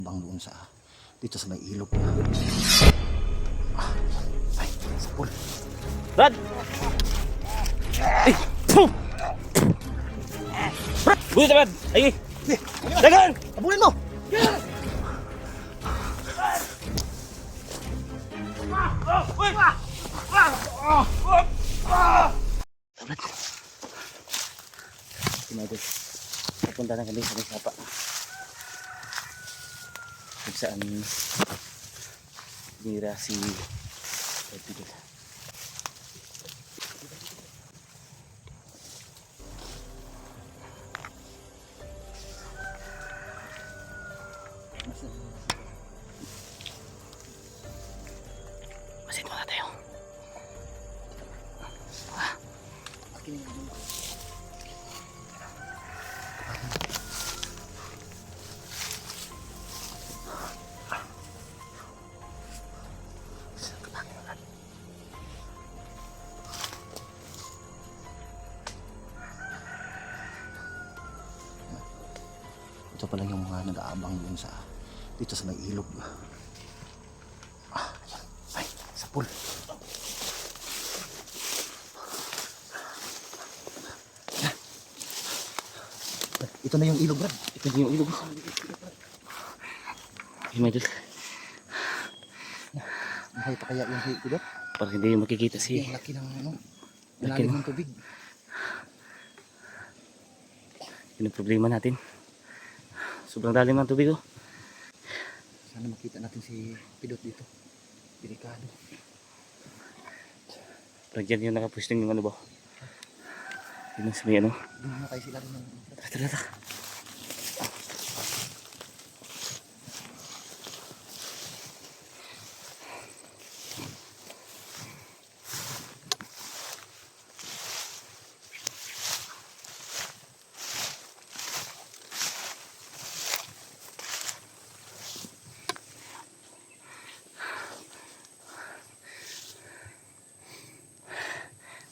bang doon sa dito sa may ilog na. Ay, sa pool. Brad! Ay! Puh! Buti Brad! Ay! Dagan! Abulin mo! Sinagod. Papunta na kami sa may sapa. Kung saan nira si Edwin. Masin muna tayo. Ito pala yung mga nag-aabang doon sa dito sa may ilog. Ayan. Ay, sa pool. Ito na yung ilog, Brad. Ito na yung ilog. Yung medyo Mahay pa kaya yung higpidot? parang hindi makikita si Yung laki ng ano, laki lalim ng ng tubig. yun ang problema natin. Sobrang lalim ng tubig, oh. Sana makita natin si Pidot dito. Delikado. Parang dyan yung nakapusting yung ano ba? Yun ang sabi ano. Doon na tayo sila rin ng... Tara, tara, tara.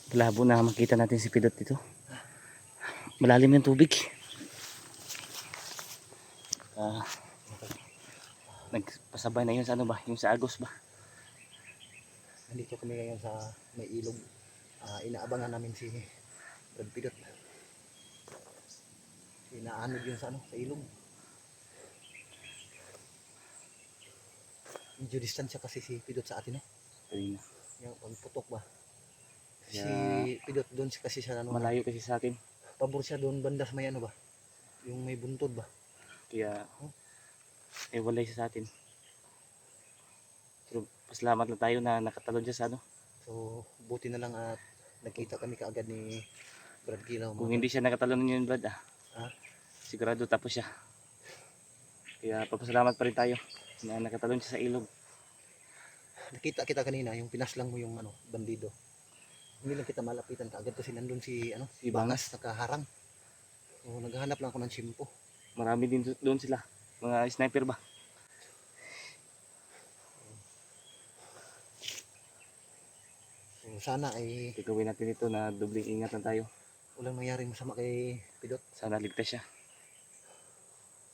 Malabo na makita natin si Pidot dito. Malalim yung tubig. Nagpasabay na yun sa ano ba? Yung sa Agos ba? Nandito kami ngayon sa may ilog. Inaabangan namin si Brad Pidot. Inaanod yun sa ano, sa ilog. Medyo distansya kasi si Pidot sa atin, no? Ayun na. Yung pagputok ba? Si Kaya- Pidot doon kasi siya ano, Malayo kasi sa atin. pabor siya doon banda sa may ano ba? Yung may buntod ba? Kaya walay siya sa atin. Pero pasalamat na tayo na nakatalon siya sa ano. So buti na lang at nakita kami kaagad ni Brad Gilaw. Kung hindi siya nakatalon yun, Brad, Ah? sigurado tapos siya. Kaya papasalamat pa rin tayo na nakatalon siya sa ilog. Nakita kita kanina yung pinaslang mo yung ano, bandido. Hindi lang kita malapitan kaagad kasi nandun si ano, Si Bangas nakaharang. So naghahanap lang ako ng simpo. Marami din doon sila. Mga sniper ba? So sana ay Gagawin natin ito na dobling ingat lang tayo. walang mangyaring masama kay Pidot. Sana ligtas siya.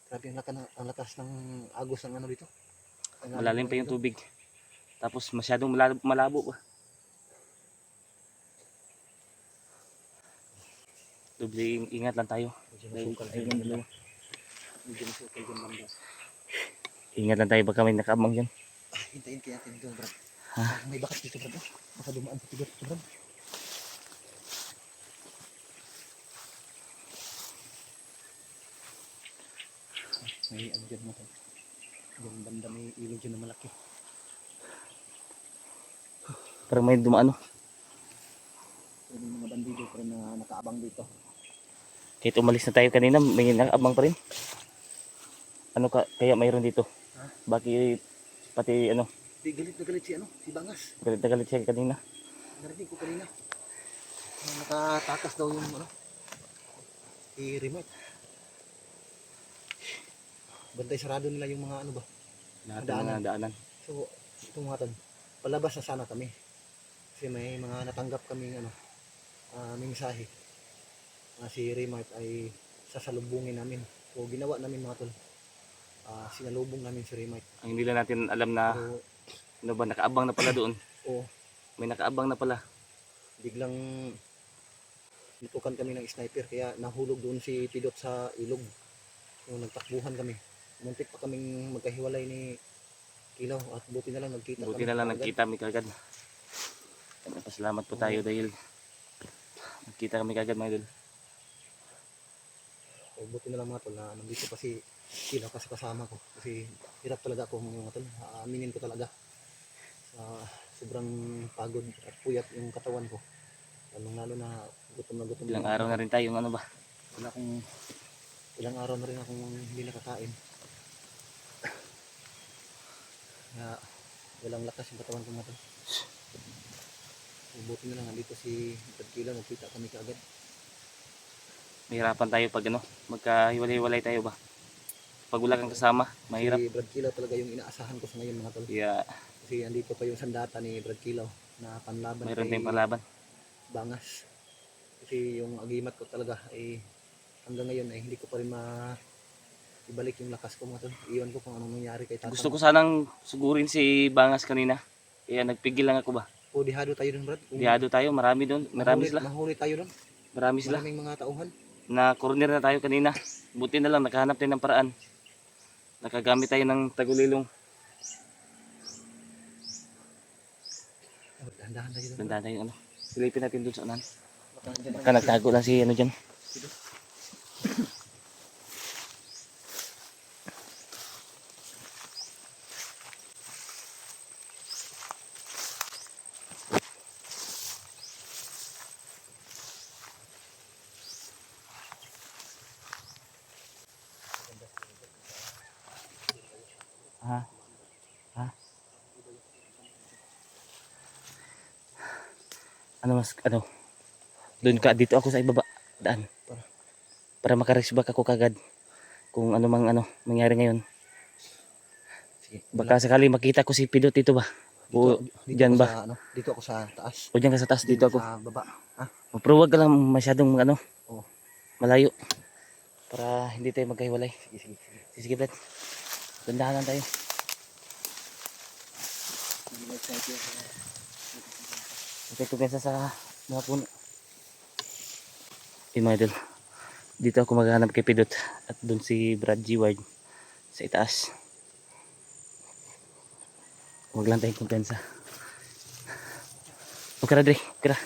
Grabe ang lakas ng agos ng ano dito. Ang Malalim ano pa yung dito. tubig. Tapos masyadong malabo ba? Dobling ingat lang tayo. Medyo Dahil masukal ayun dyan ang banda. dalawa. Medyo masukal dyan banda. Ingat lang tayo baka may nakaabang dyan. Hintayin kaya natin dito, Brad. Ha? May bakas dito, Brad. Baka dumaan sa Pidot, Brad. May ano dyan natin. Yung banda may ilog dyan na malaki. Parang may dumaano. So, may mga bandido pa rin na nakaabang dito. Kahit umalis na tayo kanina, may nakaabang pa rin. Ano kaya mayroon dito? Ha? Bakit pati ano, Di galit na galit si ano, si Bangas. galit na galit siya kanina. Narinig ko kanina. Nakatakas daw yung ano, si remote. Bantay sarado nila yung mga ano ba. Lahat ng Daanan. mga daanan. So, ito mga tol, palabas na sana kami. Kasi may mga natanggap kaming ano, mensahe. Si Remart ay sasalubungin namin. So, ginawa namin mga tol. sinalubong namin si Remite. Ang hindi lang natin alam na Pero ano ba, nakaabang na pala doon. oh, May nakaabang na pala. biglang nitukan kami ng sniper kaya nahulog doon si Pidot sa ilog. So, nagtakbuhan kami. Muntik pa kaming magkahiwalay ni Kilaw at buti na lang nagkita Buti kami na lang kaagad. nagkita kami kagad. Pasalamat po tayo dahil nagkita kami kagad mga idol. So, buti na lang mga tol na nandito pa si Kilaw kasi kasama ko. Kasi hirap talaga ako mga tol. Aaminin ko talaga. Sobrang pagod at puyat yung katawan ko. Lalo na gutom na gutom. Ilang araw na rin tayo ano ba. Ilang araw na rin akong hindi nakakain. Kaya walang lakas yung katawan ko mga tol. Buti na lang nandito si Brad Kilaw, nagkita kami kaagad. Mahirapan tayo pag ano, magkahiwalay-hiwalay tayo ba. Pag wala kang kasama, mahirap. Si Brad Kilaw talaga yung inaasahan ko sa ngayon mga tol. Yeah, Kasi andito pa yung sandata ni Brad Kilaw na panlaban mayroon kay tayong palaban. Bangas. Kasi yung agimat ko talaga ay hanggang ngayon ay hindi ko pa rin ibalik yung lakas ko mga tol. Iwan ko kung anong nangyari kay Tatang. Gusto ko sanang sugurin si Bangas kanina. Kaya nagpigil lang ako ba. O dihado tayo dun Brad. Dihado tayo, marami doon. Marami sila. Mahuli tayo dun. Marami sila. Maraming mga tauhan. Na corner na tayo kanina. Buti na lang nakahanap tayo ng paraan. Nakagamit tayo ng tagulilong. Dahan-dahan tayo dun. Tandaan tayo ano. Silipin natin doon sa unan. Baka nagtago lang si ano dyan. Ha? Ha? Ano? Doon ka, dito ako sa ibaba. Daan. Para makaresback ako kagad. Kung ano mang mangyari ngayon. Sige. Baka sakali makita ko si Pidot dito ba? O dyan ba? Dito ako sa taas. O dyan ka sa taas, dito ako. Sa baba. Pero huwag ka lang masyadong Oo. malayo. Para hindi tayo magkahiwalay. Sige. Sige, Brad. Dandahan lang tayo. Okay, kumpensa sa mga puno. Yung mga idol. Dito ako maghanap kay Pidot. At doon si Brad G. Ward sa itaas. Huwag lang tayong kumpensa. Okay na, Dre. Okay na.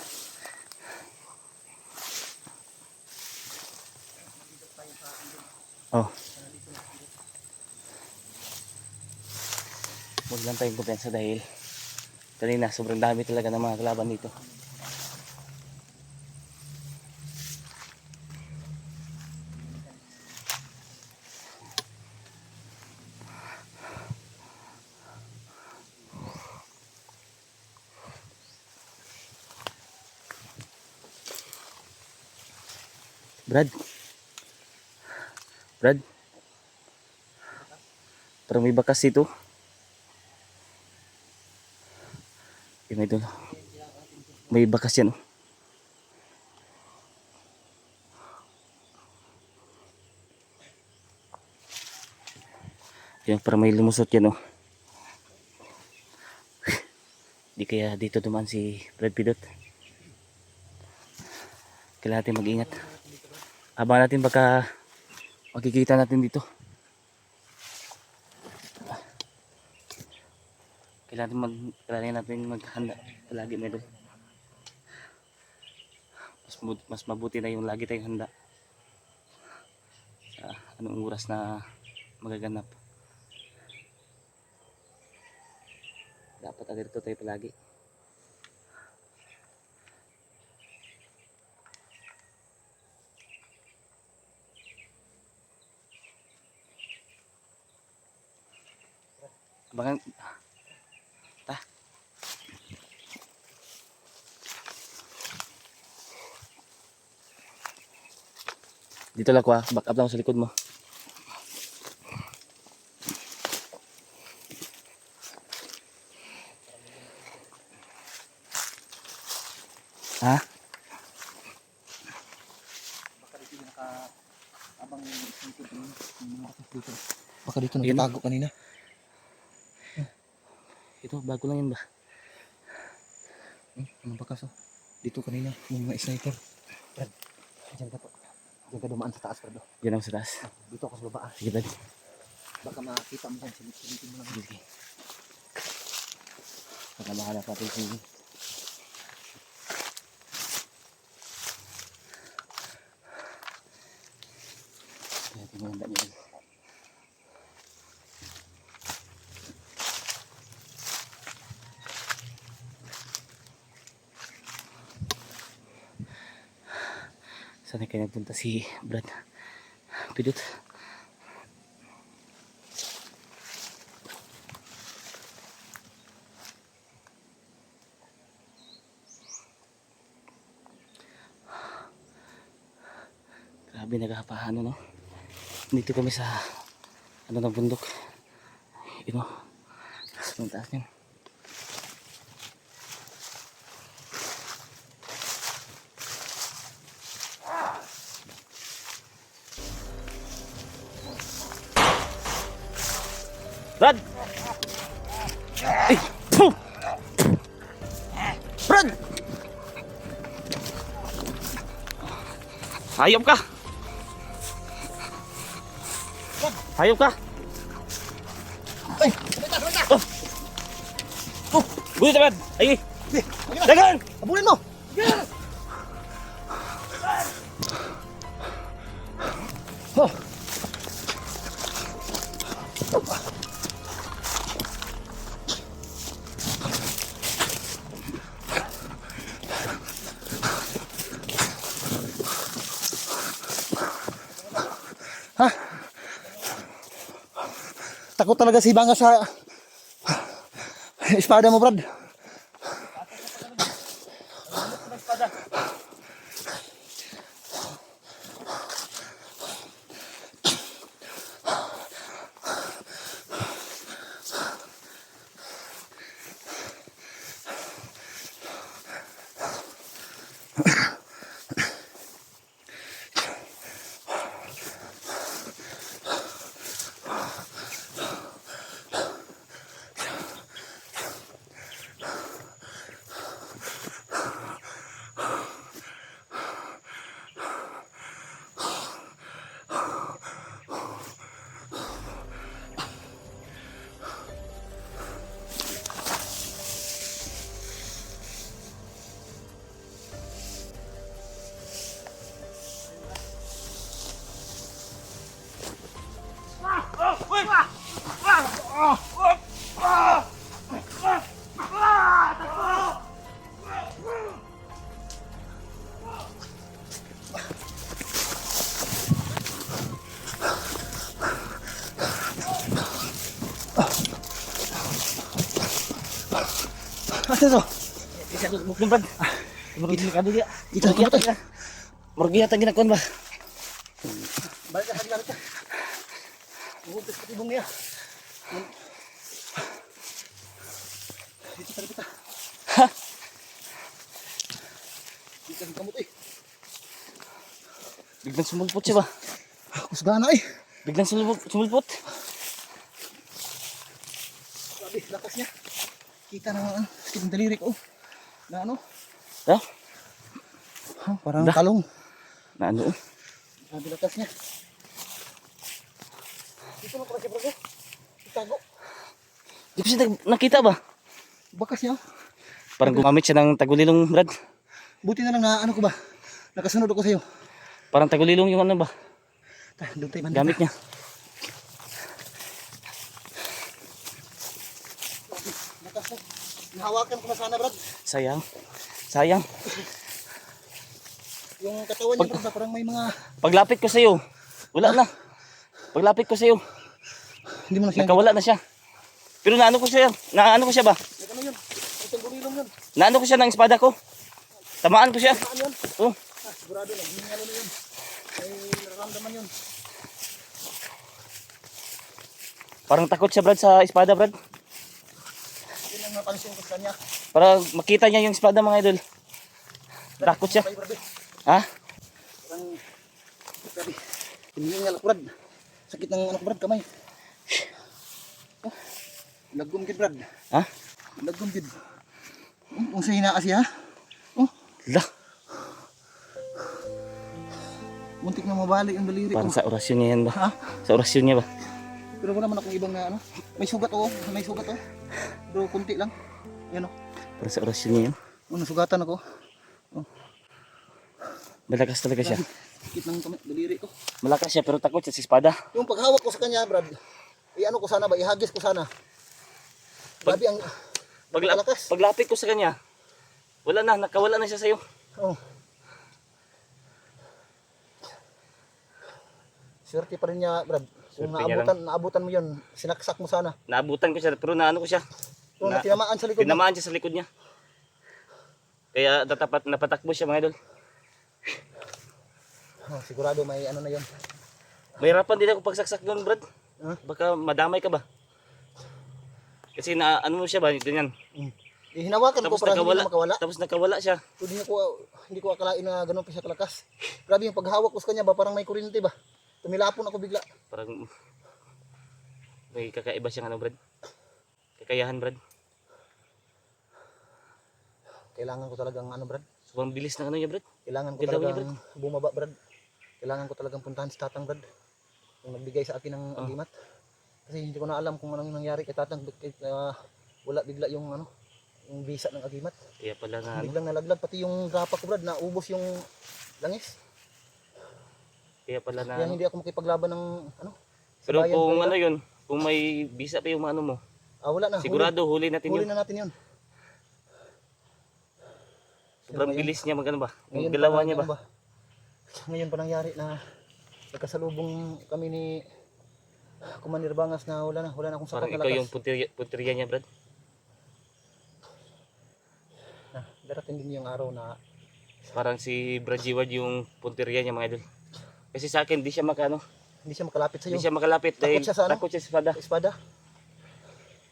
Oh. Huwag lang tayong kumpensa dahil kanina sobrang dami talaga ng mga kalaban dito. Brad, parang may bakas dito. May doon. May bakas yan. Yan, parang may lumusot yan. Di kaya dito dumaan si Brad Pidot. Kailangan natin mag-ingat. Abangan natin baka makikita natin dito. Kailangan natin maghanda palagi medyo. Mas mabuti na yung lagi tayong handa. Sa anong oras na magaganap. Dapat alerto tayo palagi. Abangan. Dito lang ko back up lang sa likod mo. Ha? Baka dito abang dito. Baka baka dito Yun. nagtago kanina. Ito, bago lang yun ba? Ano bakas oh. Dito kanina, yung mga sniper. Brad, dyan ka to. Dyan ka dumaan sa taas, Brad. Yan ako sa taas. Dito ako sa baba. Sige, Brad. Baka makita mo dyan. Silitin mo lang. Sige. Baka mahanap natin si... Kaya tinanda niya rin. Saan kaya nagpunta si Brad? Pidot. Grabe, naghahapahan no. Dito kami sa ano ng bundok. Yun o. Sa taas niyan. Brad! Ay! Puh! Brad! Hayop ka! Hayop ka! Ay! Sabita! Oh! Oh! Gulit na, Brad! Ay! Dagan! Abulin mo! Oh! Ha? Takot talaga si Banga sa espada mo, Brad. Asa to? Isa to, bukong, Brad. Murgi ka dia. Ito, ito, ito. Murgi yata ginakuan ba? Balik ka, balik ka. Uhupis ka tibong niya. Dito ka, dito. Ha? Dito ka kamot eh. Biglang sumulpot siya ba? Kusgana eh. Biglang sumulpot. Grabe, lakas niya. Kita na sakit ng daliri ko. Na ano? Ha? Parang Da. kalong. Na ano? Grabe lakas niya. Dito na pala siya, bro. Itago. Di ko siya nakita ba? Bakas niya. Parang gumamit siya ng tagulilong, Brad. Buti na lang na ano ko ba? Nakasunod ako sa'yo. Parang tagulilong yung ano ba? Doon tayo banda. Gamit niya. Lakas na. Nahawakan ko na sana, Brad. Sayang. Sayang. Yung katawan niya, Brad, parang may mga... Paglapit ko sa iyo, wala na. Paglapit ko sa iyo, Hindi mo na siya... nakawala na siya. Pero naano ko siya? Naano ko siya ba? Ano yun? Itong gulilong yun. Naano ko siya ng espada ko? Tamaan ko siya. Ano yun? Oh, Sigurado lang. Hinalo na yun. May nararamdaman yun. parang takot siya, Brad, sa espada, Brad. Yun ang napansin ko sa kanya. Para makita niya yung espada, mga idol. Takot siya. Ay, Brad. Ha? Parang... Grabe. Hinihingal ako, Brad. Sakit ng ano ko, Brad, kamay. Lagom gid brad. Ha? Lagom gid. Unsa hina siya? Oh, La, muntik na mabali yung daliri ko. parang sa orasyon niya yan ba? Ha? Sa orasyon niya ba? Pero wala man akong ibang na ano. May sugat oh, may sugat oh. Pero kunti lang. Yan oh. Parang sa orasyon niya yan. Oh, nasugatan ako. Malakas talaga siya. Sakit ng daliri ko. Malakas siya pero takot siya sa espada. Yung paghawak ko sa kanya, Brad. I-ano ko sana ba? Ihagis ko sana. Grabe ang malakas. Paglapit ko sa kanya, wala na, nakawala na siya sa'yo. Oh. Swerte pa rin niya, Brad. Kung Swerte niya naabutan mo yun, sinaksak mo sana. Naabutan ko siya pero naano ko siya. Kung tinamaan sa likod. Tinamaan siya sa likod niya. Kaya napatakbo siya mga idol. Oh, sigurado may ano na yun. Mahirapan din ako pagsaksak doon, Brad. Huh? Baka madamay ka ba? Kasi na ano mo siya ba, ganyan. Hinawakan ko Tapos para hindi nakawala, na makawala. tapos nakawala siya. So, hindi ko akalain na ganun pa siya kalakas. Grabe yung paghawak ko sa kanya ba, parang may kuryente ba. Tumilapon ako bigla. Parang may kakaiba siyang ano, Brad. Kakayahan, Brad. Kailangan ko talagang ano, Brad. Sobrang bilis ng ano niya, Brad. Kailangan ko Galaw niya, talagang bumaba, Brad. Kailangan ko talagang puntahan si Tatang, Brad. Yung nagbigay sa akin ng agimat. Kasi hindi ko na alam kung anong nangyari kay Tatang. Wala bigla yung ano, yung bisa ng agimat. Kaya pala na ano. Biglang nalaglag pati yung grapa ko, Brad, naubos yung langis. Kaya pala na Kaya ano. hindi ako makipaglaban ng ano. sa Pero bayan, kung Brad. ano yun, kung may bisa pa yung ano mo, Wala na. sigurado huli natin Huli yun. na natin yun. Sobrang bilis niya magano ba? Yung Ngayon galawan pa niya ba? ano Ngayon pa nangyari na nagkasalubong kami ni Commander Bangas na wala na akong Parang sapat na ikaw yung lakas. punteriya niya, Brad. Darating din yung araw na Parang si Brad Jiwad yung punteriya niya, mga idol. Kasi sa akin, di siya makano, hindi siya makalapit sa di iyo. siya makalapit dahil siya sa ano? takot siya sa espada. Espada.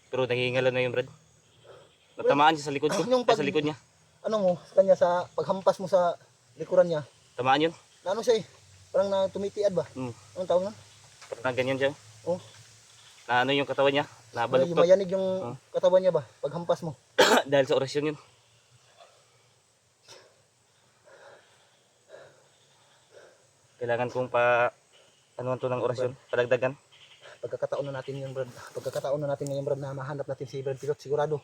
Pero nangingalan na yung Brad. Natamaan siya sa likod ko, Yung sa likod niya. Ano mo, sa kanya sa paghampas mo sa likuran niya. Tamaan yun. Na ano siya eh, parang na tumitiad ba? Hmm. Anong tawag nun? Parang ganyan siya. Oh. Na ano yung katawan niya, nabaluktot. Mayanig yung katawan niya ba? Paghampas mo. Dahil sa orasyon yun. Kailangan kong anuan to ng orasyon, padagdagan. Pagkakataon na natin yun, Brad. Pagkakataon na natin ngayon, Brad, na mahanap natin si Brad Pilot. Sigurado.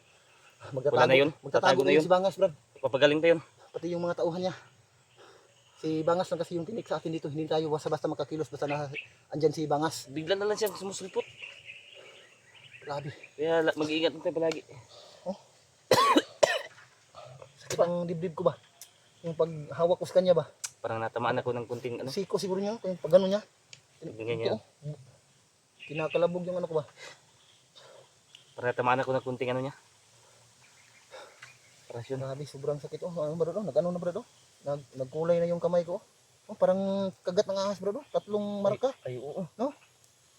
Wala na yun. Magtatago Tatago na na yun. si Bangas, Brad. Papagaling pa yun. Pati yung mga tauhan niya. Si Bangas lang kasi yung tinik sa atin dito. Hindi tayo basta-basta makakilos basta na andyan si Bangas. Bigla na lang siya sumusulpot. Grabe. Kaya mag-iingat tayo palagi. Sakit ang dibdib ko ba? Yung paghawak ko sa kanya ba? Parang natamaan ako ng kunting ano. Siko siguro niya. Yung pag gano'n niya. Ganyan. Kinakalabog yung ano ko ba? Parang natamaan ako ng kunting ano niya. Orasyon. Grabe, sobrang sakit. Ano ba ito? Nag-ano na ba ito? Nagkulay na yung kamay ko. Parang kagat ng ahas bro. 3 marka. Ay, oo. No?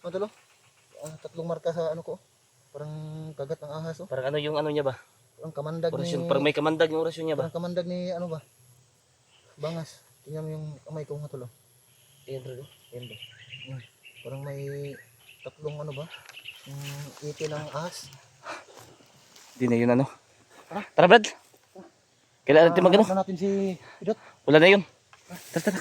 Ano ito? 3 marka sa ano ko. Parang kagat ng ahas. Parang ano yung ano niya ba? Parang kamandag Orasyon. ni... Parang may kamandag yung orasyon niya ba? Parang kamandag ni ano ba? Bangas. Tingnan mo yung kamay ko nga tulo. Ayan bro. Ayan bro. Parang may 3 ano ba? Iti ng ahas. Hindi na yun ano. Tara Brad. Kailangan natin magano. Hanap na natin si Pidot. Wala na yun. Tara.